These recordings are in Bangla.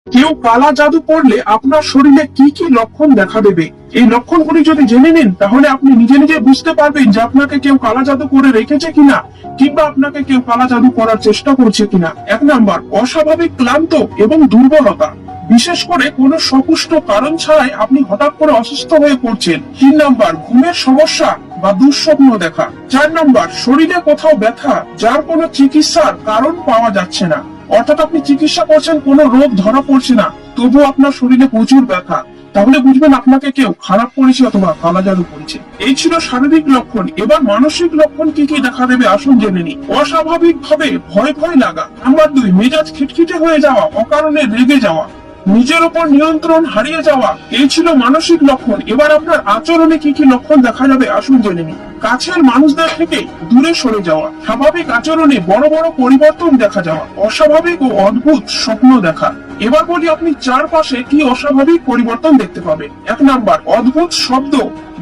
কেউ কালা জাদু করলে আপনার শরীরে কি কি লক্ষণ দেখা দেবে, এই লক্ষণগুলি যদি জেনে নিন তাহলে আপনি নিজে নিজে বুঝতে পারবেন যে আপনাকে কেউ কালা জাদু করে রেখেছে কিনা, কিংবা আপনাকে কেউ কালা জাদু করার চেষ্টা করছে কিনা। 1 নাম্বার, অস্বাভাবিক ক্লান্ত এবং দুর্বলতা, বিশেষ করে কোনো সপুষ্ট কারণ ছাড়াই আপনি হঠাৎ করে অসুস্থ হয়ে পড়ছেন। 3 নাম্বার, ঘুমের সমস্যা বা দুঃস্বপ্ন দেখা। 4 নাম্বার, শরীরে কোথাও ব্যথা যার কোনো চিকিৎসার কারণ পাওয়া যাচ্ছে না, অর্থাৎ আপনি চিকিৎসা করছেন, কোনো রোগ ধরা পড়ছে না, তবু আপনার শরীরে প্রচুর ব্যথা, তাহলে বুঝবেন আপনাকে কেউ খারাপ করেছে অথবা কালা জাদু করেছে। এই ছিল শারীরিক লক্ষণ। এবার মানসিক লক্ষণ কি কি দেখা দেবে আসুন জেনে নিই। অস্বাভাবিক ভাবে ভয় ভয় লাগা। নাম্বার 2, মেজাজ খিটখিটে হয়ে যাওয়া, অকারণে রেগে যাওয়া, নিজের উপর নিয়ন্ত্রণ হারিয়ে যাওয়া। এই ছিল মানসিক লক্ষণ। এবার আপনার আচরণে কি কি লক্ষণ দেখা যাবে আসুন জেনে নিই। কাছের মানুষদের থেকে দূরে সরে যাওয়া, স্বাভাবিক আচরণে বড় বড় পরিবর্তন দেখা যাওয়া, অস্বাভাবিক ও অদ্ভুত স্বপ্ন দেখা। এবার বলি আপনি চারপাশে কি অস্বাভাবিক পরিবর্তন দেখতে পাবেন। 1 নাম্বার, অদ্ভুত শব্দ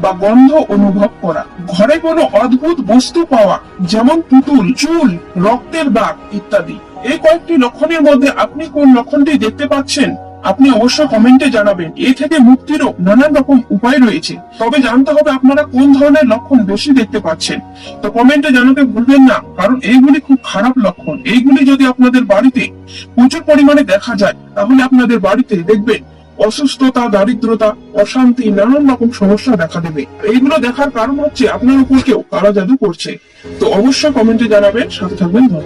বা গন্ধ অনুভব করা, ঘরে কোনো অদ্ভুত বস্তু পাওয়া, যেমন পুতুল, চুল, রক্তের দাগ ইত্যাদি। এই কয়েকটি লক্ষণের মধ্যে আপনি কোন লক্ষণটি দেখতে পাচ্ছেন আপনি অবশ্যই কমেন্টে জানাবেন। এ থেকে মুক্তিরও নানান রকম উপায় রয়েছে, তবে জানতে হবে আপনারা কোন ধরনের লক্ষণ বেশি দেখতে পাচ্ছেন। তো কমেন্টে জানাতে ভুলবেন না, কারণ এইগুলি খুব খারাপ লক্ষণ। এইগুলি যদি আপনাদের বাড়িতে প্রচুর পরিমাণে দেখা যায় তাহলে আপনাদের বাড়িতে দেখবেন অসুস্থতা, দারিদ্রতা, অশান্তি, নানান রকম সমস্যা দেখা দেবে। এইগুলো দেখার কারণ হচ্ছে আপনার উপর কেউ কালা জাদু করছে। তো অবশ্যই কমেন্টে জানাবেন, সাথে থাকবেন। ধন্যবাদ।